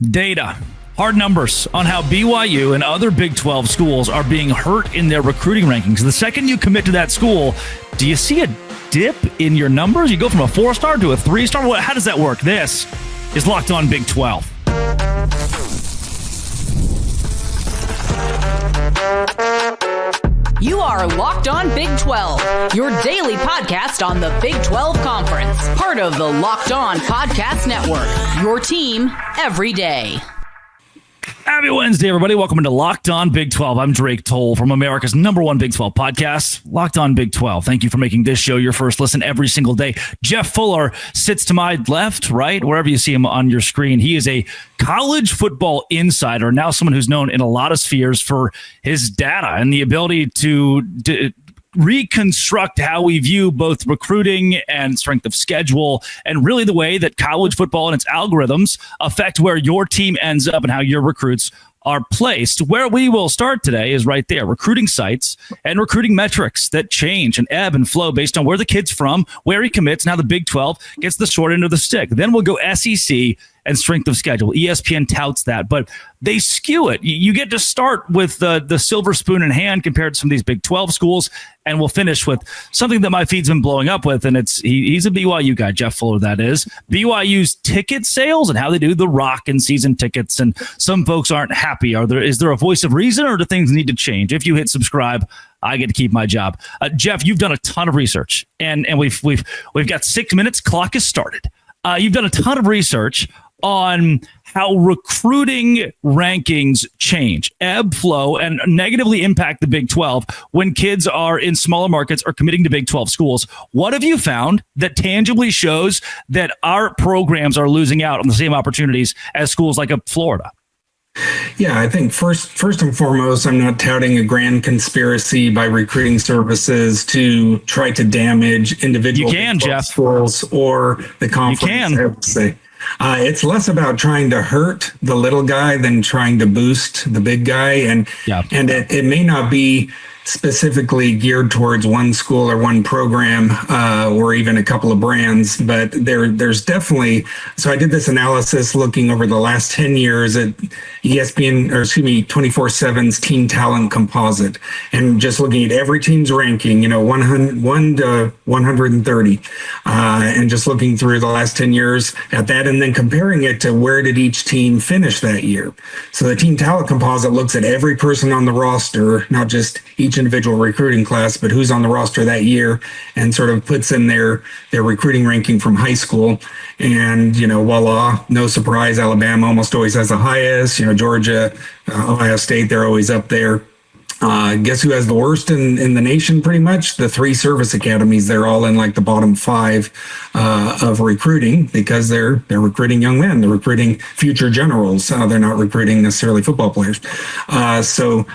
Data, hard numbers on how BYU and other Big 12 schools are being hurt in their recruiting rankings. The second you commit to that school, do you see a dip in your numbers? You go from a 4-star to a 3-star? How does that work? This is Locked On Big 12. You are Locked On Big 12, your daily podcast on the Big 12 Conference. Part of the Locked On Podcast Network, your team every day. Happy Wednesday, everybody. Welcome into Locked On Big 12. I'm Drake Toll from America's #1 Big 12 podcast, Locked On Big 12. Thank you for making this show your first listen every single day. Jeff Fuller sits to my left, right, wherever you see him on your screen. He is a college football insider, now someone who's known in a lot of spheres for his data and the ability to reconstruct how we view both recruiting and strength of schedule, and really the way that college football and its algorithms affect where your team ends up and how your recruits are placed. Where we will start today is right there, recruiting sites and recruiting metrics that change and ebb and flow based on where the kid's from, where he commits, and how the Big 12 gets the short end of the stick. Then we'll go SEC and strength of schedule. ESPN touts that, but they skew it. You get to start with the silver spoon in hand compared to some of these Big 12 schools, and we'll finish with something that my feed's been blowing up with, and he's a BYU guy, Jeff Fuller, that is. BYU's ticket sales and how they do the rock and season tickets, and some folks aren't happy. Is there a voice of reason, or do things need to change? If you hit subscribe, I get to keep my job. Jeff, you've done a ton of research, and we've got 6 minutes. Clock has started. You've done a ton of research on how recruiting rankings change, ebb, flow, and negatively impact the Big 12 when kids are in smaller markets or committing to Big 12 schools. What have you found that tangibly shows that our programs are losing out on the same opportunities as schools like Florida? Yeah, I think first and foremost, I'm not touting a grand conspiracy by recruiting services to try to damage individual schools or the conference. You can. I would say. It's less about trying to hurt the little guy than trying to boost the big guy. And it may not be specifically geared towards one school or one program or even a couple of brands, but there's definitely, so I did this analysis looking over the last 10 years at ESPN, 24/7's team talent composite, and just looking at every team's ranking, 1 to 130, and just looking through the last 10 years at that, and then comparing it to where did each team finish that year. So the team talent composite looks at every person on the roster, not just each individual recruiting class, but who's on the roster that year, and sort of puts in their recruiting ranking from high school. And, voila, no surprise, Alabama almost always has the highest, Georgia, Ohio State, they're always up there. Guess who has the worst in the nation, pretty much? The 3 service academies. They're all in like the bottom 5 of recruiting, because they're recruiting young men. They're recruiting future generals. They're not recruiting necessarily football players. So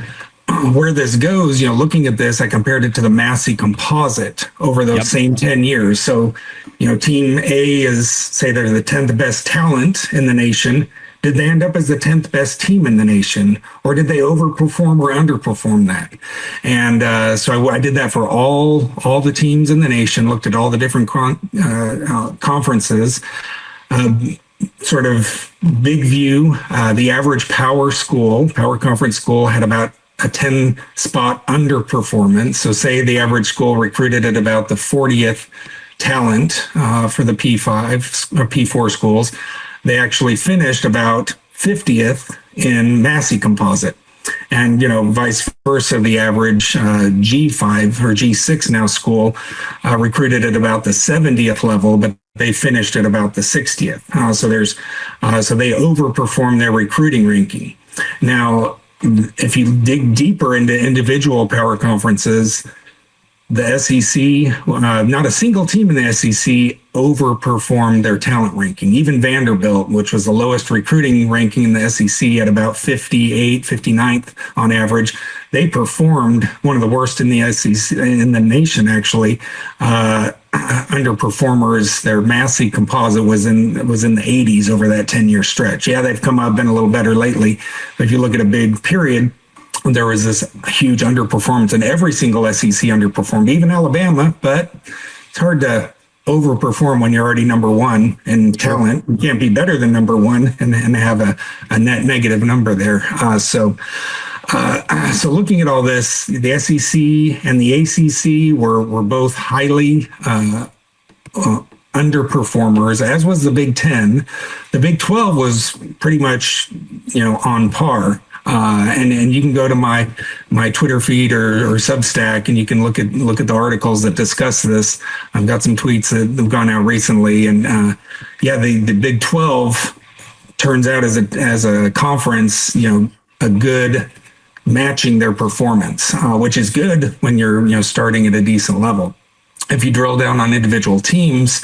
where this goes, looking at this, I compared it to the Massey composite over those same 10 years. So, team A is, say they're the 10th best talent in the nation. Did they end up as the 10th best team in the nation, or did they overperform or underperform that? And so I did that for all the teams in the nation, looked at all the different conferences, sort of big view. The average power conference school had about a 10-spot underperformance. So say the average school recruited at about the 40th talent for the P5 or P4 schools. They actually finished about 50th in Massey composite. And, vice versa, the average G5 or G6 now school recruited at about the 70th level, but they finished at about the 60th. So they overperformed their recruiting ranking. Now, if you dig deeper into individual power conferences, the SEC, not a single team in the SEC overperformed their talent ranking. Even Vanderbilt, which was the lowest recruiting ranking in the SEC at about 58, 59th on average, they performed one of the worst in the SEC, in the nation, actually. Underperformers, their Massey composite was in the 80s over that 10-year stretch. Yeah, they've come up, been a little better lately, but if you look at a big period, there was this huge underperformance, and every single SEC underperformed, even Alabama, but it's hard to overperform when you're already number one in talent. You can't be better than number one and have a net negative number there. So looking at all this, the SEC and the ACC were both highly underperformers, as was the Big Ten. The Big 12 was pretty much, on par. And you can go to my Twitter feed or Substack, and you can look at the articles that discuss this. I've got some tweets that have gone out recently, and the Big 12 turns out as a conference, a good matching their performance, which is good when you're starting at a decent level. If you drill down on individual teams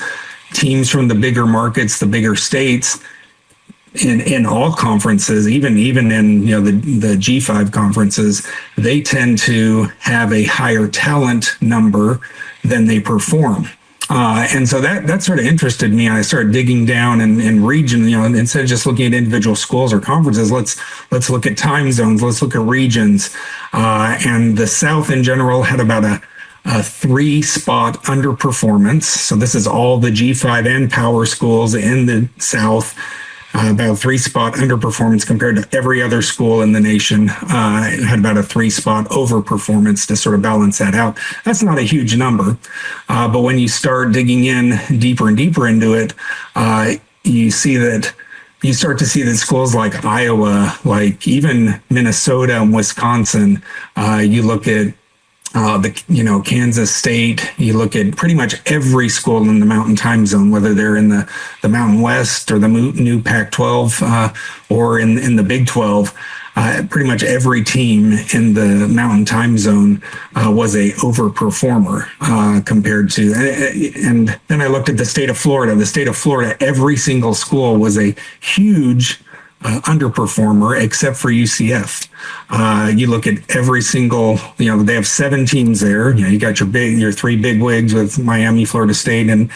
from the bigger markets, the bigger states, in all conferences, even in the G5 conferences, they tend to have a higher talent number than they perform. And so that sort of interested me. I started digging down and region, instead of just looking at individual schools or conferences, let's look at time zones, let's look at regions. And the South in general had about a 3-spot underperformance. So this is all the G5 and power schools in the South. About 3-spot underperformance compared to every other school in the nation. It had about a 3-spot overperformance to sort of balance that out. That's not a huge number, but when you start digging in deeper and deeper into it, you start to see that schools like Iowa, like even Minnesota and Wisconsin, you look at Kansas State, you look at pretty much every school in the Mountain Time Zone, whether they're in the Mountain West or the new Pac-12 or in the Big 12, pretty much every team in the Mountain Time Zone was a overperformer compared to, and then I looked at the state of Florida. The state of Florida, every single school was a huge underperformer except for UCF. You look at every single, they have 7 teams there. You got your 3 big wigs with Miami, Florida State, and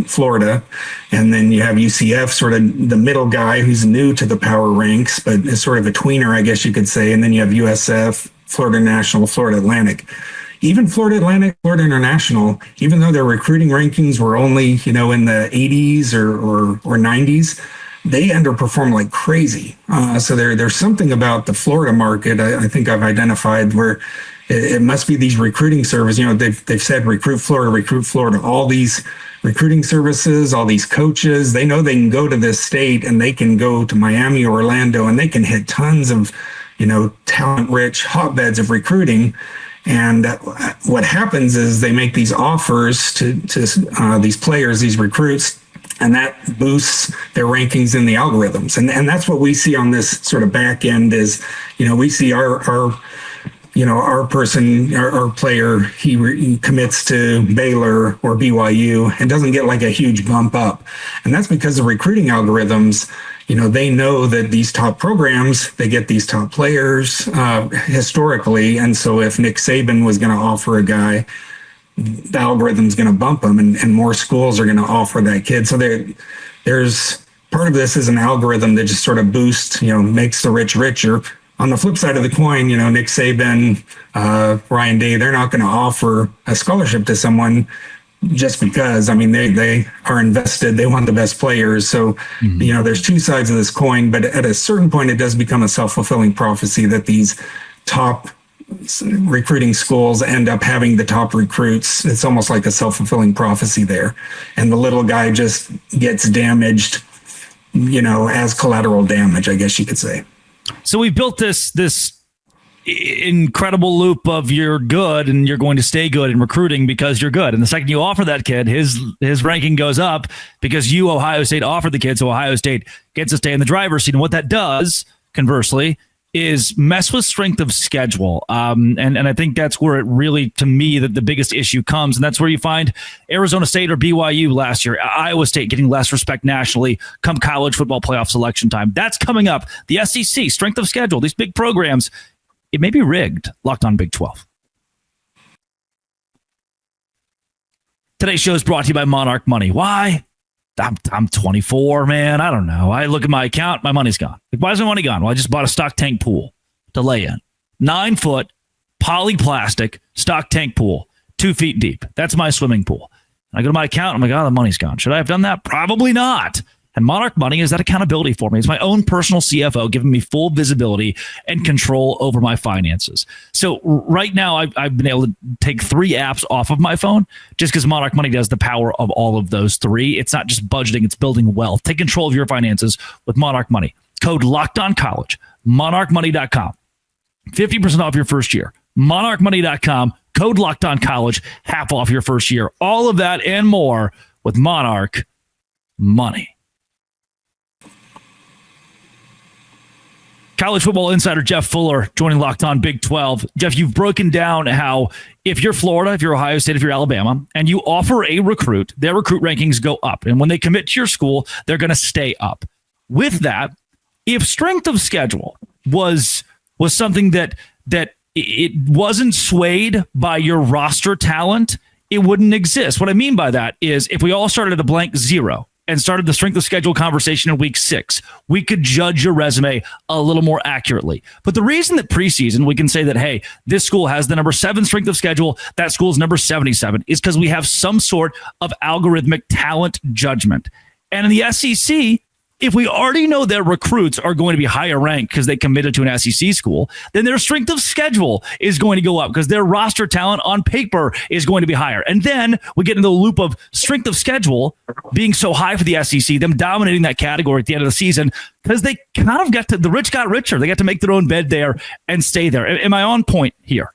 Florida, and then you have UCF, sort of the middle guy who's new to the power ranks, but is sort of a tweener, I guess you could say. And then you have USF, Florida International, Florida Atlantic. Even Florida Atlantic, Florida International, even though their recruiting rankings were only in the 80s or 90s. They underperform like crazy. So there's something about the Florida market I think I've identified where it must be these recruiting services. They've said recruit Florida. All these recruiting services, all these coaches, they know they can go to this state and they can go to Miami or Orlando and they can hit tons of talent-rich hotbeds of recruiting. And what happens is they make these offers to these players, these recruits, and that boosts their rankings in the algorithms. And that's what we see on this sort of back end is, we see our person, our player, he commits to Baylor or BYU and doesn't get like a huge bump up. And that's because the recruiting algorithms, they know that these top programs, they get these top players historically. And so if Nick Saban was going to offer a guy, the algorithm's going to bump them and more schools are going to offer that kid. So there's part of this is an algorithm that just sort of boosts, makes the rich richer. On the flip side of the coin, Nick Saban, Ryan Day, they're not going to offer a scholarship to someone just because, they are invested. They want the best players. So, there's two sides of this coin, but at a certain point, it does become a self-fulfilling prophecy that these top recruiting schools end up having the top recruits. It's almost like a self-fulfilling prophecy there. And the little guy just gets damaged, as collateral damage, I guess you could say. So we built this incredible loop of you're good and you're going to stay good in recruiting because you're good. And the second you offer that kid, his ranking goes up because you, Ohio State, offered the kid. So Ohio State gets to stay in the driver's seat. And what that does, conversely, is mess with strength of schedule. And I think that's where it really, to me, the biggest issue comes. And that's where you find Arizona State or BYU last year, Iowa State getting less respect nationally come college football playoff selection time. That's coming up. The SEC, strength of schedule, these big programs, it may be rigged. Locked on Big 12. Today's show is brought to you by Monarch Money. Why? I'm 24, man. I don't know. I look at my account, my money's gone. Like, why is my money gone? Well, I just bought a stock tank pool to lay in. 9-foot polyplastic stock tank pool, 2 feet deep. That's my swimming pool. I go to my account. I'm like, oh, the money's gone. Should I have done that? Probably not. And Monarch Money is that accountability for me. It's my own personal CFO giving me full visibility and control over my finances. So right now, I've been able to take 3 apps off of my phone just because Monarch Money does the power of all of those 3. It's not just budgeting, it's building wealth. Take control of your finances with Monarch Money. Code LOCKEDONCollege, monarchmoney.com. 50% off your first year. monarchmoney.com, code LOCKEDONCollege, half off your first year. All of that and more with Monarch Money. College football insider Jeff Fuller joining Locked On Big 12. Jeff, you've broken down how if you're Florida, if you're Ohio State, if you're Alabama, and you offer a recruit, their recruit rankings go up. And when they commit to your school, they're going to stay up. With that, if strength of schedule was something that it wasn't swayed by your roster talent, it wouldn't exist. What I mean by that is if we all started at a blank 0 and started the strength of schedule conversation in week 6, we could judge your resume a little more accurately. But the reason that preseason we can say that, hey, this school has the number 7 strength of schedule, that school's number 77, is because we have some sort of algorithmic talent judgment. And in the SEC, if we already know their recruits are going to be higher ranked because they committed to an SEC school, then their strength of schedule is going to go up because their roster talent on paper is going to be higher. And then we get into the loop of strength of schedule being so high for the SEC, them dominating that category at the end of the season because they kind of the rich got richer. They got to make their own bed there and stay there. Am I on point here?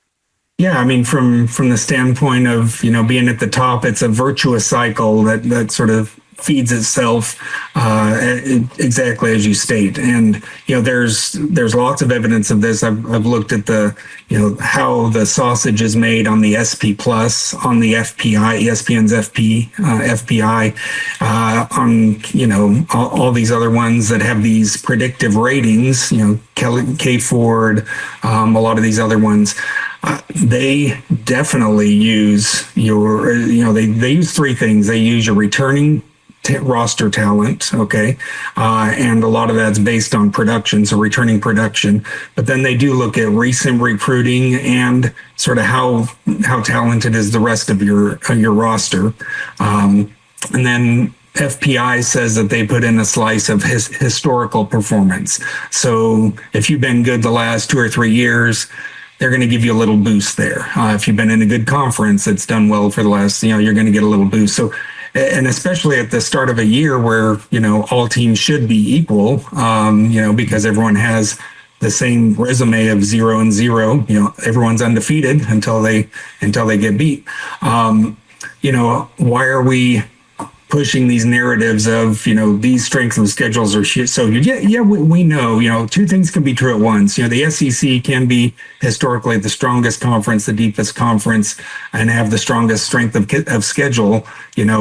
Yeah, I mean, from the standpoint of, being at the top, it's a virtuous cycle that sort of feeds itself exactly as you state. And, there's lots of evidence of this. I've looked at how the sausage is made on the SP Plus, on the FPI, ESPN's FPI, on, all these other ones that have these predictive ratings, K Ford, a lot of these other ones. They definitely use they use 3 things. They use your returning roster talent, okay, and a lot of that's based on production, so returning production. But then they do look at recent recruiting and sort of how talented is the rest of your roster, and then FPI says that they put in a slice of historical performance. So if you've been good the last 2 or 3 years, they're going to give you a little boost there. If you've been in a good conference that's done well for the last, you're going to get a little boost. So, and especially at the start of a year where, all teams should be equal, because everyone has the same resume of 0-0, everyone's undefeated until they get beat. Why are we pushing these narratives of, these strength of schedules are shit? So we know, 2 things can be true at once. The SEC can be historically the strongest conference, the deepest conference, and have the strongest strength of schedule,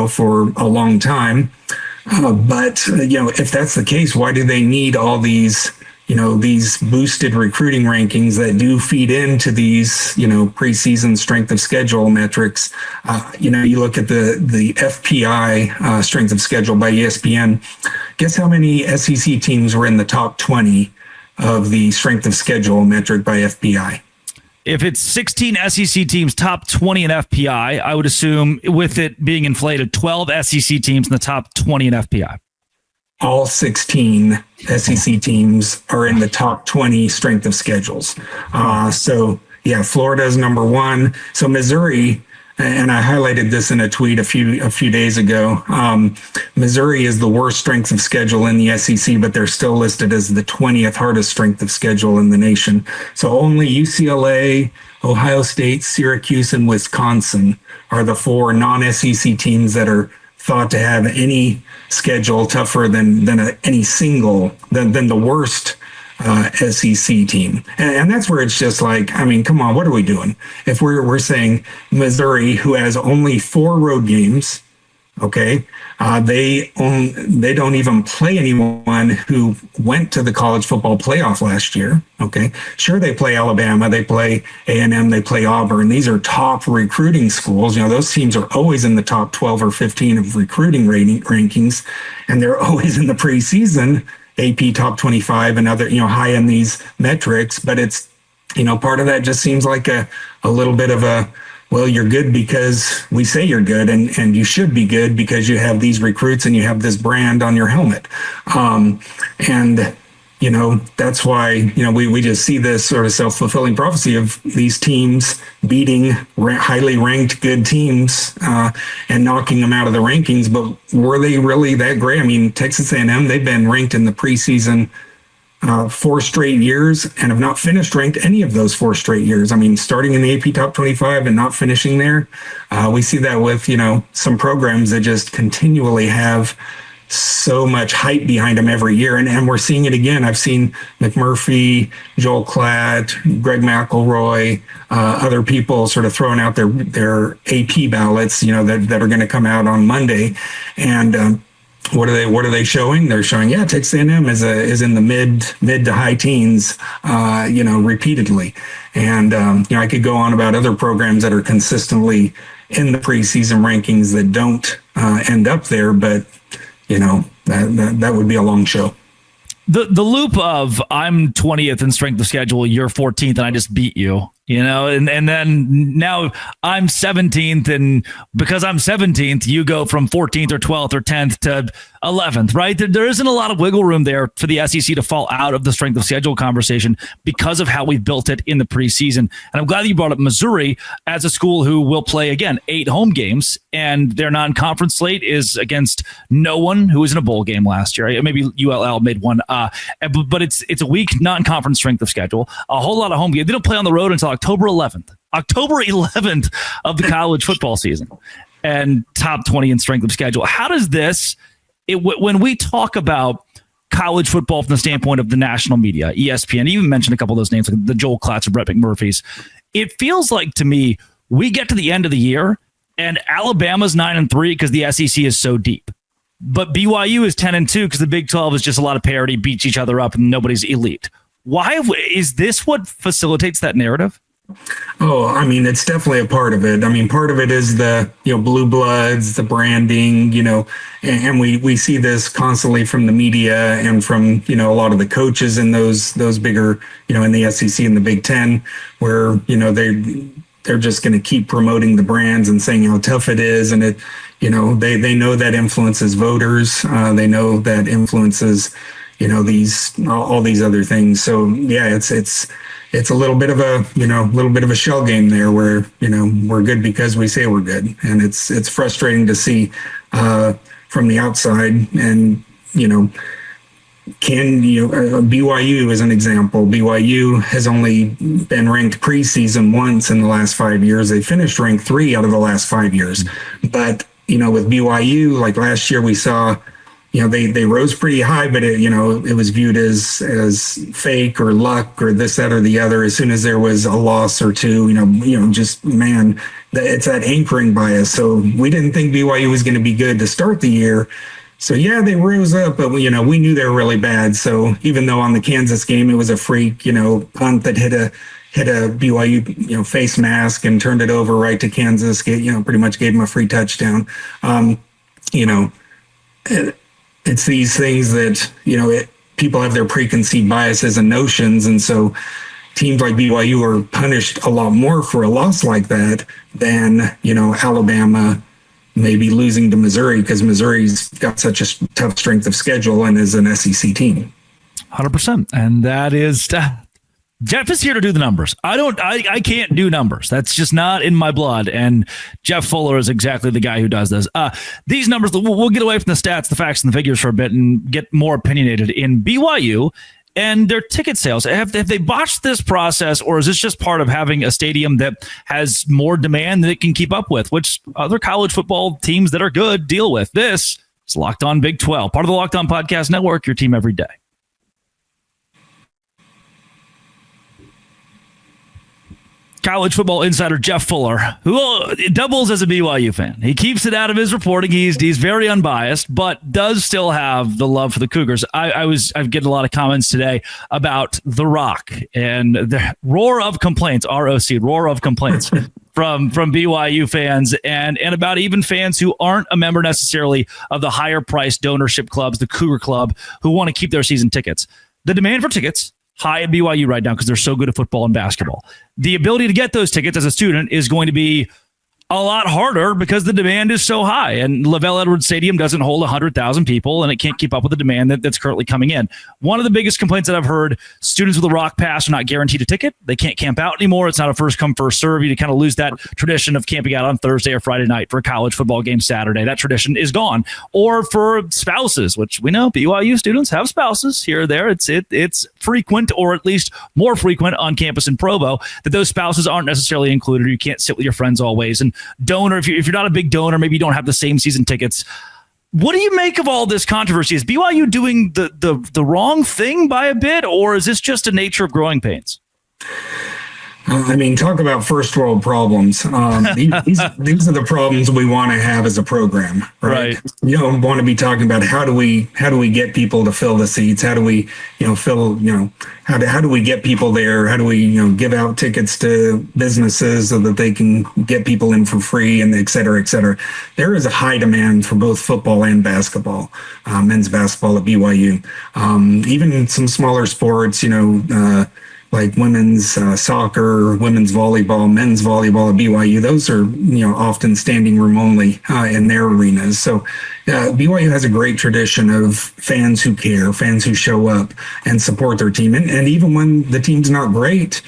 for a long time. But if that's the case, why do they need all these, these boosted recruiting rankings that do feed into these, preseason strength of schedule metrics? You look at the FPI strength of schedule by ESPN. Guess how many SEC teams were in the top 20 of the strength of schedule metric by FPI? If it's 16 SEC teams, top 20 in FPI, I would assume with it being inflated, 12 SEC teams in the top 20 in FPI. All 16 SEC teams are in the top 20 strength of schedules. Florida is number 1. So Missouri, and I highlighted this in a tweet a few days ago. Missouri is the worst strength of schedule in the SEC, but they're still listed as the 20th hardest strength of schedule in the nation. So only UCLA, Ohio State, Syracuse, and Wisconsin are the 4 non-SEC teams that are thought to have any schedule tougher than the worst SEC team. And that's where it's just like, I mean, come on, what are we doing? If we're saying Missouri, who has only 4 road games, okay, they don't even play anyone who went to the college football playoff last year. Okay, sure, they play Alabama, they play A&M, they play Auburn. These are top recruiting schools. Those teams are always in the top 12 or 15 of recruiting rankings, and they're always in the preseason AP top 25 and other, high in these metrics. But it's, part of that just seems like a little bit of a well, you're good because we say you're good, and you should be good because you have these recruits and you have this brand on your helmet. And that's why, we just see this sort of self-fulfilling prophecy of these teams beating highly ranked good teams and knocking them out of the rankings. But were they really that great? I mean, Texas A&M, they've been ranked in the preseason 4 straight years and have not finished ranked any of those 4 straight years. I mean, starting in the AP Top 25 and not finishing there. We see that with, some programs that just continually have so much hype behind them every year. And we're seeing it again. I've seen McMurphy, Joel Klatt, Greg McElroy, other people sort of throwing out their AP ballots, that are going to come out on Monday. And what are they showing? They're showing, Texas A&M is in the mid to high teens, repeatedly. And, I could go on about other programs that are consistently in the preseason rankings that don't end up there, but that would be a long show. The loop of I'm 20th in strength of schedule, you're 14th, and I just beat you, and then now I'm 17th, and because I'm 17th, you go from 14th or 12th or 10th to 11th, right? There isn't a lot of wiggle room there for the SEC to fall out of the strength of schedule conversation because of how we've built it in the preseason. And I'm glad that you brought up Missouri as a school who will play, again, 8 home games, and their non-conference slate is against no one who was in a bowl game last year. Maybe ULL made one, but it's a weak non-conference strength of schedule, a whole lot of home games. They don't play on the road until October 11th of the college football season, and top 20 in strength of schedule. How does this, when we talk about college football from the standpoint of the national media, ESPN, even mentioned a couple of those names, like the Joel Klatts and Brett McMurphys, it feels like to me, we get to the end of the year and Alabama's 9-3 because the SEC is so deep. But BYU is 10-2 because the Big 12 is just a lot of parity, beats each other up, and nobody's elite. Why is this what facilitates that narrative? Oh, I mean, it's definitely a part of it. I mean, part of it is the, blue bloods, the branding, and we see this constantly from the media and from, a lot of the coaches in those bigger, in the SEC and the Big Ten, where, they're just going to keep promoting the brands and saying how tough it is. And it, they know that influences voters. They know that influences, all these other things. So yeah, it's a little bit of a shell game there where, we're good because we say we're good. And it's frustrating to see from the outside. And, BYU is an example. BYU has only been ranked preseason once in the last 5 years. They finished ranked 3 out of the last 5 years. But, with BYU, like last year we saw, they rose pretty high, but it was viewed as fake or luck or this, that, or the other. As soon as there was a loss or two, it's that anchoring bias. So we didn't think BYU was going to be good to start the year. So yeah, they rose up, but we knew they were really bad. So even though on the Kansas game it was a freak, punt that hit a BYU face mask and turned it over right to Kansas, pretty much gave them a free touchdown. It's these things that, people have their preconceived biases and notions. And so teams like BYU are punished a lot more for a loss like that than, Alabama maybe losing to Missouri because Missouri's got such a tough strength of schedule and is an SEC team. 100%. And that is... Jeff is here to do the numbers. I can't do numbers. That's just not in my blood. And Jeff Fuller is exactly the guy who does this. These numbers, we'll get away from the stats, the facts, and the figures for a bit and get more opinionated in BYU and their ticket sales. Have they botched this process, or is this just part of having a stadium that has more demand than it can keep up with, which other college football teams that are good deal with? This is Locked On Big 12, part of the Locked On Podcast Network, your team every day. College football insider Jeff Fuller, who doubles as a BYU fan. He keeps it out of his reporting. He's very unbiased, but does still have the love for the Cougars. I've getting a lot of comments today about The Rock and the roar of complaints, ROC, roar of complaints from BYU fans and about even fans who aren't a member necessarily of the higher priced donorship clubs, the Cougar Club, who want to keep their season tickets. The demand for tickets high at BYU right now because they're so good at football and basketball. The ability to get those tickets as a student is going to be a lot harder because the demand is so high, and Lavelle Edwards Stadium doesn't hold 100,000 people, and it can't keep up with the demand that's currently coming in. One of the biggest complaints that I've heard: students with a Rock Pass are not guaranteed a ticket. They can't camp out anymore. It's not a first come first serve. You kind of lose that tradition of camping out on Thursday or Friday night for a college football game Saturday. That tradition is gone. Or for spouses, which we know BYU students have spouses here or there. It's frequent, or at least more frequent on campus in Provo, that those spouses aren't necessarily included. You can't sit with your friends always. And donor, if you're not a big donor, maybe you don't have the same season tickets. What do you make of all this controversy? Is BYU doing the wrong thing by a bit, or is this just a nature of growing pains? I mean, talk about first world problems. These are the problems we want to have as a program, right? You don't want to be talking about how do we get people to fill the seats? How do we, how do we get people there? How do we, give out tickets to businesses so that they can get people in for free, and et cetera, et cetera. There is a high demand for both football and basketball, men's basketball at BYU, even some smaller sports, like women's soccer, women's volleyball, men's volleyball at BYU. Those are, often standing room only in their arenas. So BYU has a great tradition of fans who care, fans who show up and support their team. And even when the team's not great,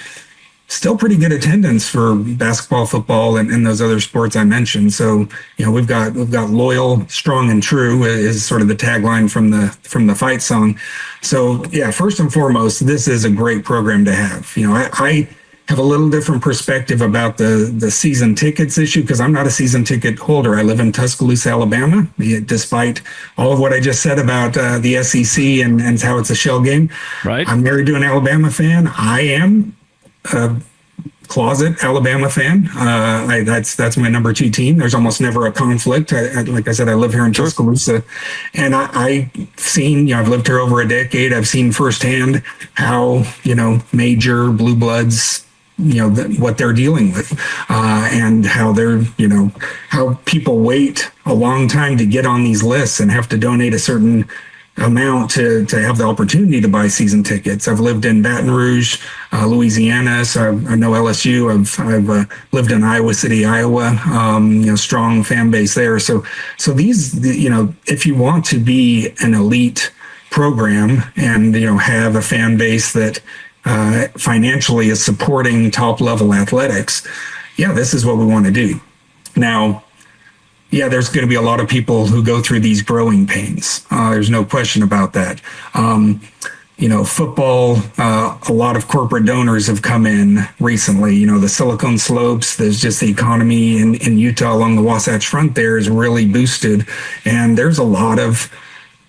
still pretty good attendance for basketball, football, and those other sports I mentioned. So, we've got loyal, strong, and true is sort of the tagline from the fight song. So yeah, first and foremost, this is a great program to have. I have a little different perspective about the season tickets issue because I'm not a season ticket holder. I live in Tuscaloosa, Alabama. Despite all of what I just said about the SEC and how it's a shell game, right? I'm married to an Alabama fan. I am a closet Alabama fan. That's my number 2 team. There's almost never a conflict. Like I said, I live here in Tuscaloosa, and I've seen, I've lived here over a decade. I've seen firsthand how, major blue bloods, what they're dealing with, and how they're, how people wait a long time to get on these lists and have to donate a certain amount to have the opportunity to buy season tickets. I've lived in Baton Rouge, Louisiana, so I know LSU. I've lived in Iowa City, Iowa. Strong fan base there. So these, if you want to be an elite program and have a fan base that financially is supporting top level athletics, this is what we want to do. Now, there's going to be a lot of people who go through these growing pains. There's no question about that. Football, a lot of corporate donors have come in recently. The Silicon Slopes, there's just the economy in Utah along the Wasatch Front there is really boosted. And there's a lot of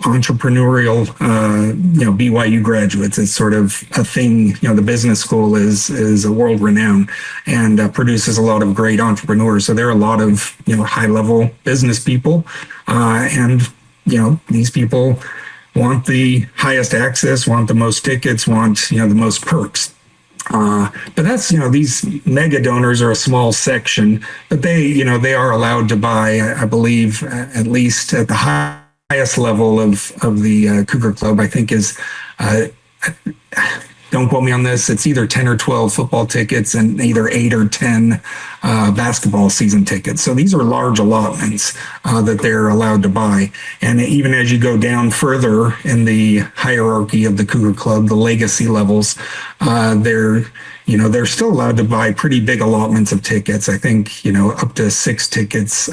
entrepreneurial, BYU graduates. It's sort of a thing. The business school is a world renowned and produces a lot of great entrepreneurs. So there are a lot of high level business people, and these people want the highest access, want the most tickets, want the most perks. But that's these mega donors are a small section, but they are allowed to buy, I believe, at least at the highest level of the Cougar Club, I think is, don't quote me on this, it's either 10 or 12 football tickets and either 8 or 10 basketball season tickets. So these are large allotments that they're allowed to buy. And even as you go down further in the hierarchy of the Cougar Club, the legacy levels, they're still allowed to buy pretty big allotments of tickets. I think, up to 6 tickets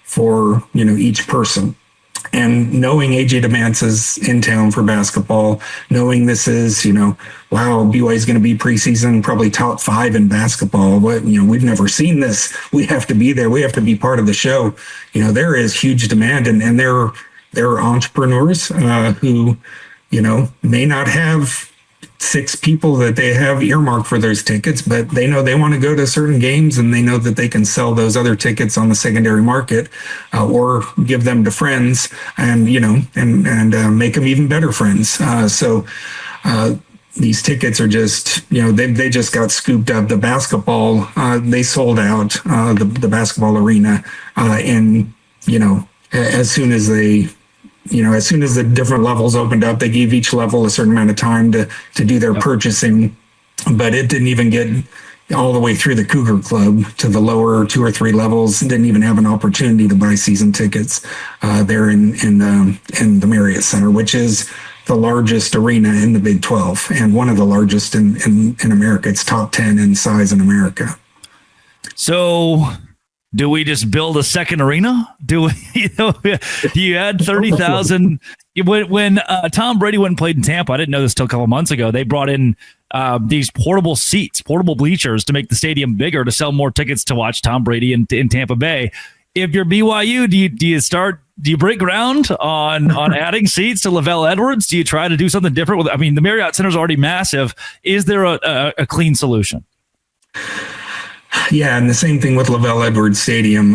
for each person. And knowing AJ DeMance is in town for basketball, knowing this is, BYU is going to be preseason, probably top 5 in basketball. But, we've never seen this. We have to be there. We have to be part of the show. There is huge demand, and there are entrepreneurs who, may not have 6 people that they have earmarked for those tickets, but they know they want to go to certain games, and they know that they can sell those other tickets on the secondary market, or give them to friends and make them even better friends. So these tickets are just, they just got scooped up. The basketball, they sold out the basketball arena as soon as the different levels opened up. They gave each level a certain amount of time to do their purchasing, but it didn't even get all the way through the Cougar Club to the lower 2 or 3 levels, didn't even have an opportunity to buy season tickets there in the Marriott Center, which is the largest arena in the Big 12 and one of the largest in America. It's top 10 in size in America. So do we just build a second arena? Do we, you had 30,000 when Tom Brady went and played in Tampa? I didn't know this till a couple months ago. They brought in these portable seats, portable bleachers to make the stadium bigger, to sell more tickets to watch Tom Brady in Tampa Bay. If you're BYU, do you break ground on adding seats to Lavelle Edwards? Do you try to do something different? I mean, the Marriott Center is already massive. Is there a clean solution? Yeah, and the same thing with Lavelle Edwards Stadium.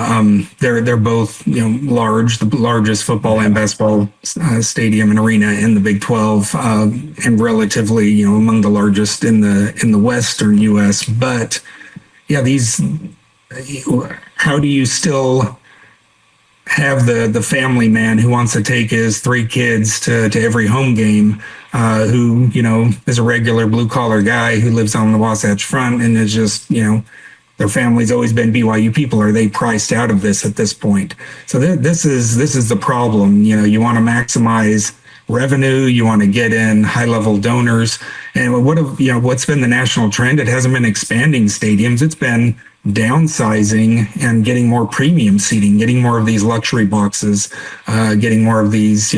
They're both large, the largest football and basketball stadium and arena in the Big 12, and relatively among the largest in the Western U.S. But yeah, how do you still have the family man who wants to take his 3 kids to every home game, who is a regular blue collar guy who lives on the Wasatch Front and is just their family's always been BYU people? Are they priced out of this at this point? So this is the problem. You want to maximize revenue, you want to get in high level donors, and what's been the national trend? It hasn't been expanding stadiums. It's been downsizing and getting more premium seating, getting more of these luxury boxes, getting more of these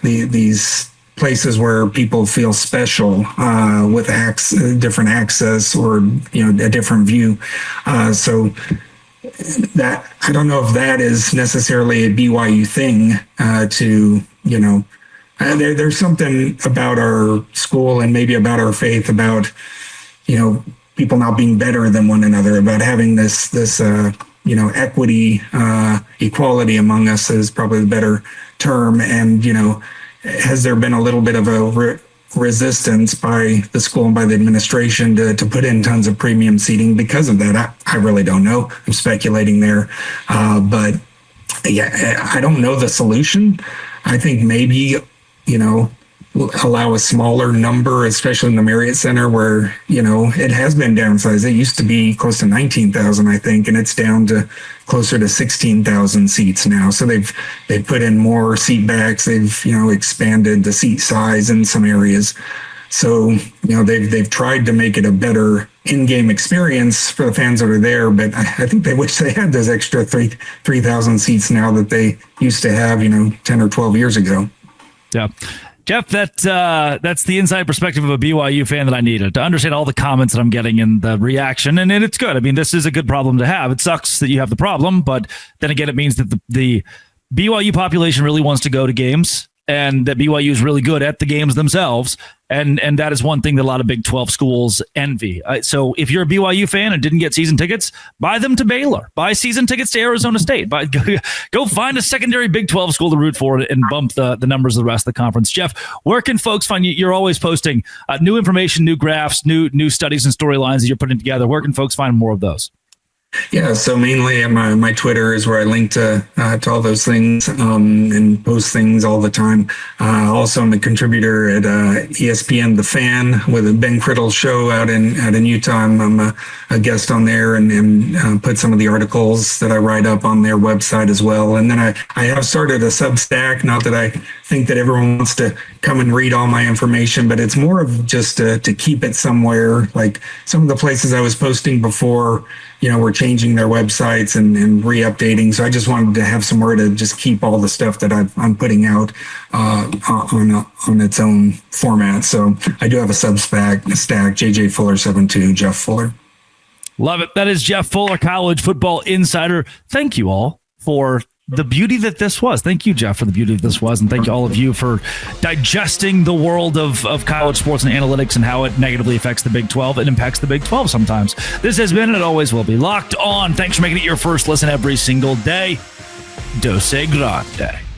these places where people feel special with different access or a different view. So that, I don't know if that is necessarily a BYU thing there's something about our school and maybe about our faith about people not being better than one another, about having this equity, equality among us is probably the better term. And has there been a little bit of a resistance by the school and by the administration to put in tons of premium seating because of that? I really don't know. I'm speculating there. But yeah, I don't know the solution. I think maybe, allow a smaller number, especially in the Marriott Center where, it has been downsized. It used to be close to 19,000, I think, and it's down to closer to 16,000 seats now. So they've put in more seat backs. They've, expanded the seat size in some areas. So, they've tried to make it a better in-game experience for the fans that are there, but I think they wish they had those extra 3,000 seats now that they used to have, 10 or 12 years ago. Yeah. Jeff, that's the inside perspective of a BYU fan that I needed to understand all the comments that I'm getting and the reaction. And it's good. I mean, this is a good problem to have. It sucks that you have the problem, but then again, it means that the BYU population really wants to go to games and that BYU is really good at the games themselves. And that is one thing that a lot of Big 12 schools envy. So if you're a BYU fan and didn't get season tickets, buy them to Baylor. Buy season tickets to Arizona State. Go find a secondary Big 12 school to root for and bump the numbers of the rest of the conference. Jeff, where can folks find you? You're always posting new information, new graphs, new studies and storylines that you're putting together. Where can folks find more of those? Yeah, so mainly my Twitter is where I link to all those things and post things all the time. Also, I'm a contributor at ESPN The Fan with a Ben Criddle show out in Utah. I'm a guest on there and put some of the articles that I write up on their website as well. And then I have started a Substack. Not that I think that everyone wants to come and read all my information, but it's more of just to keep it somewhere. Like some of the places I was posting before, we're changing their websites and re-updating. So I just wanted to have somewhere to just keep all the stuff that I'm putting out on its own format. So I do have a Substack, JJ Fuller 72, Jeff Fuller. Love it. That is Jeff Fuller, college football insider. Thank you all for the beauty that this was. Thank you, Jeff, for the beauty that this was. And thank you all of you for digesting the world of college sports and analytics and how it negatively affects the Big 12 and impacts the Big 12 sometimes. This has been, and it always will be, Locked On. Thanks for making it your first listen every single day. Dose Grande.